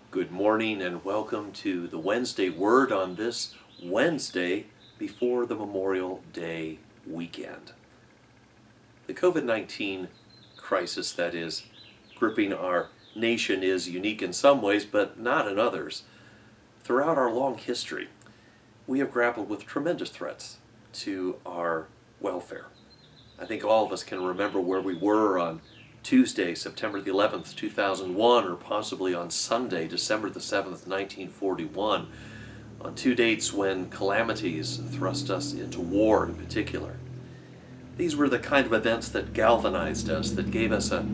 Good morning and welcome to the Wednesday Word on this Wednesday before the Memorial Day weekend. The COVID-19 crisis that is gripping our nation is unique in some ways, but not in others. Throughout our long history, we have grappled with tremendous threats to our welfare. I think all of us can remember where we were on Tuesday, September the 11th, 2001, or possibly on Sunday, December the 7th, 1941, on two dates when calamities thrust us into war in particular. These were the kind of events that galvanized us, that gave us a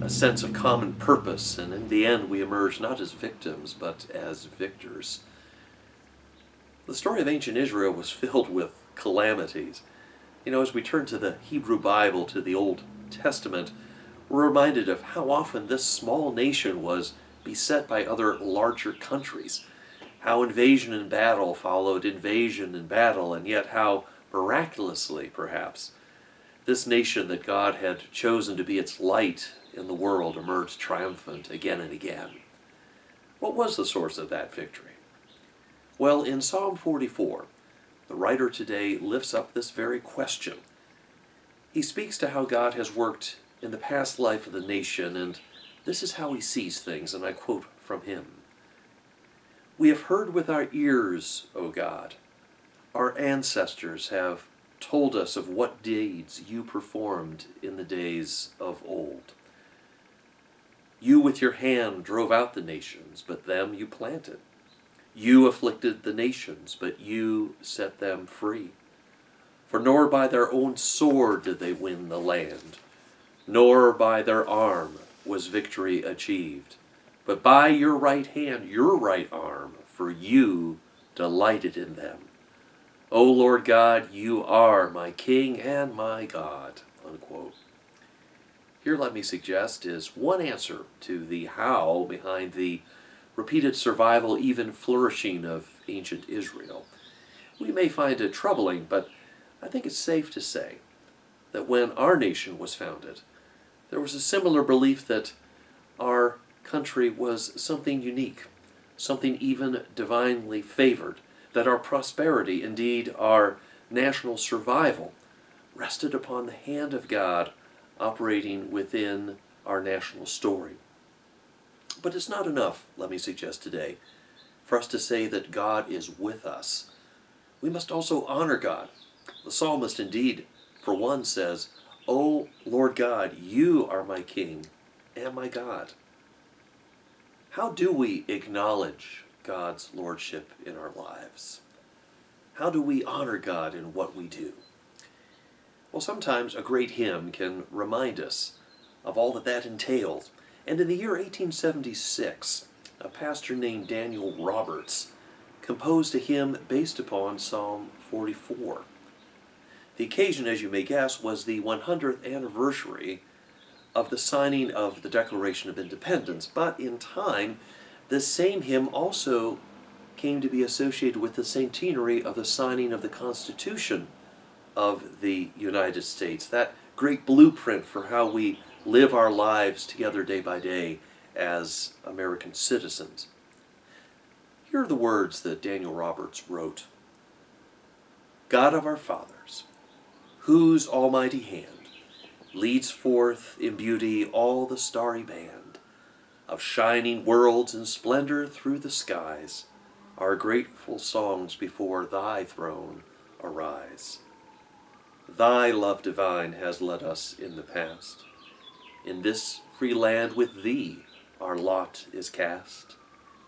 sense of common purpose, and in the end we emerged not as victims, but as victors. The story of ancient Israel was filled with calamities. As we turn to the Hebrew Bible, to the Old Testament, we're reminded of how often this small nation was beset by other larger countries, how invasion and battle followed invasion and battle, and yet how miraculously, perhaps, this nation that God had chosen to be its light in the world emerged triumphant again and again. What was the source of that victory? Well, in Psalm 44, the writer today lifts up this very question. He speaks to how God has worked in the past life of the nation, and this is how he sees things, and I quote from him. "We have heard with our ears, O God. Our ancestors have told us of what deeds you performed in the days of old. You with your hand drove out the nations, but them you planted. You afflicted the nations, but you set them free. For nor by their own sword did they win the land, nor by their arm was victory achieved, but by your right hand, your right arm, for you delighted in them. O Lord God, you are my King and my God." Unquote. Here, let me suggest, is one answer to the how behind the repeated survival, even flourishing of ancient Israel. We may find it troubling, but I think it's safe to say that when our nation was founded, there was a similar belief that our country was something unique, something even divinely favored, that our prosperity, indeed our national survival, rested upon the hand of God operating within our national story. But it's not enough, let me suggest today, for us to say that God is with us. We must also honor God. The psalmist indeed, for one, says, "O Lord God, you are my King and my God." How do we acknowledge God's lordship in our lives? How do we honor God in what we do? Well, sometimes a great hymn can remind us of all that entails. And in the year 1876, a pastor named Daniel Roberts composed a hymn based upon Psalm 44. The occasion, as you may guess, was the 100th anniversary of the signing of the Declaration of Independence. But in time, this same hymn also came to be associated with the centenary of the signing of the Constitution of the United States, that great blueprint for how we live our lives together day by day as American citizens. Here are the words that Daniel Roberts wrote. "God of our fathers, whose almighty hand leads forth in beauty all the starry band of shining worlds in splendor through the skies, our grateful songs before thy throne arise. Thy love divine has led us in the past. In this free land with thee our lot is cast.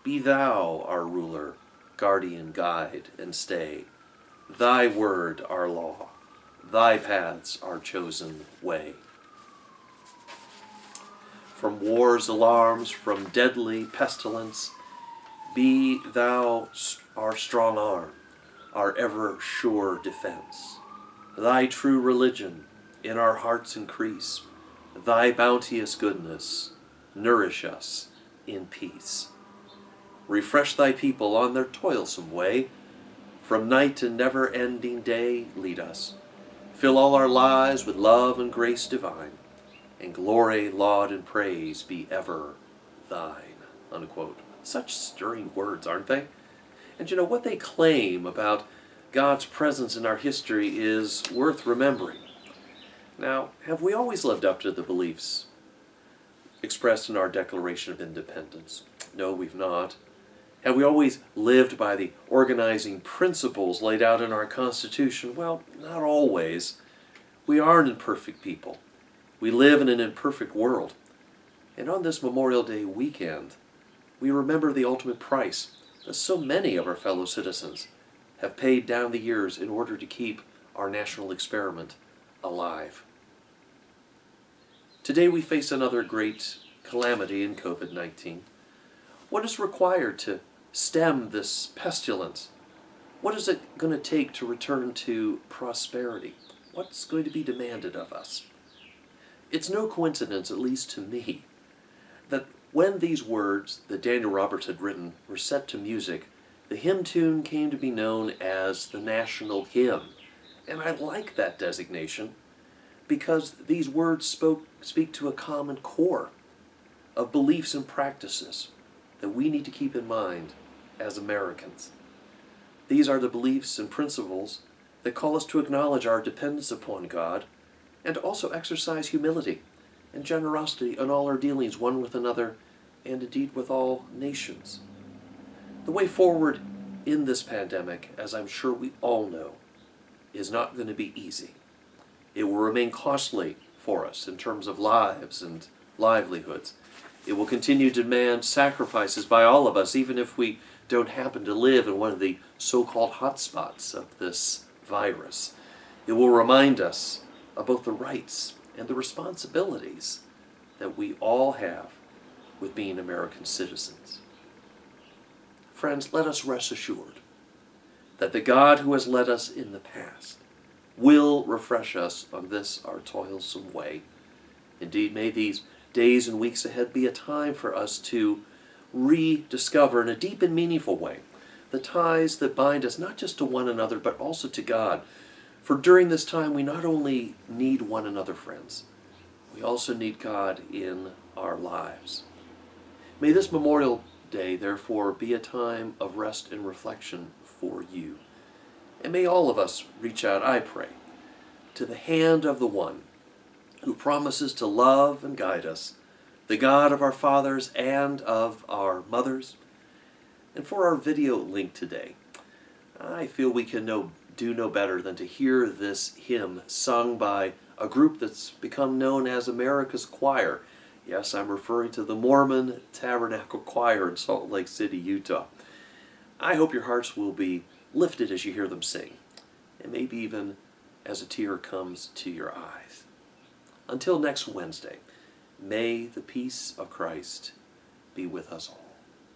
Be thou our ruler, guardian, guide, and stay. Thy word our law, thy paths our chosen way. From war's alarms, from deadly pestilence, be thou our strong arm, our ever sure defense. Thy true religion in our hearts increase. Thy bounteous goodness nourish us in peace. Refresh thy people on their toilsome way. From night to never-ending day lead us. Fill all our lives with love and grace divine. And glory, laud, and praise be ever thine." Unquote. Such stirring words, aren't they? And you know, what they claim about God's presence in our history is worth remembering. Now, have we always lived up to the beliefs expressed in our Declaration of Independence? No, we've not. Have we always lived by the organizing principles laid out in our Constitution? Well, not always. We are an imperfect people. We live in an imperfect world. And on this Memorial Day weekend, we remember the ultimate price that so many of our fellow citizens have paid down the years in order to keep our national experiment alive. Today we face another great calamity in COVID-19. What is required to stem this pestilence? What is it going to take to return to prosperity? What's going to be demanded of us? It's no coincidence, at least to me, that when these words that Daniel Roberts had written were set to music, the hymn tune came to be known as the national hymn. And I like that designation because these words speak to a common core of beliefs and practices that we need to keep in mind as Americans. These are the beliefs and principles that call us to acknowledge our dependence upon God and also exercise humility and generosity in all our dealings one with another and indeed with all nations. The way forward in this pandemic, as I'm sure we all know, is not going to be easy. It will remain costly for us in terms of lives and livelihoods. It will continue to demand sacrifices by all of us, even if we don't happen to live in one of the so-called hotspots of this virus. It will remind us of both the rights and the responsibilities that we all have with being American citizens. Friends, let us rest assured that the God who has led us in the past will refresh us on this our toilsome way. Indeed, may these days and weeks ahead be a time for us to rediscover in a deep and meaningful way the ties that bind us not just to one another but also to God. For during this time we not only need one another, friends, we also need God in our lives. May this Memorial Day, therefore, be a time of rest and reflection for you. And may all of us reach out, I pray, to the hand of the one who promises to love and guide us, the God of our fathers and of our mothers. And for our video link today, I feel we can do no better than to hear this hymn sung by a group that's become known as America's Choir. Yes, I'm referring to the Mormon Tabernacle Choir in Salt Lake City, Utah. I hope your hearts will be lifted as you hear them sing, and maybe even as a tear comes to your eyes. Until next Wednesday, may the peace of Christ be with us all.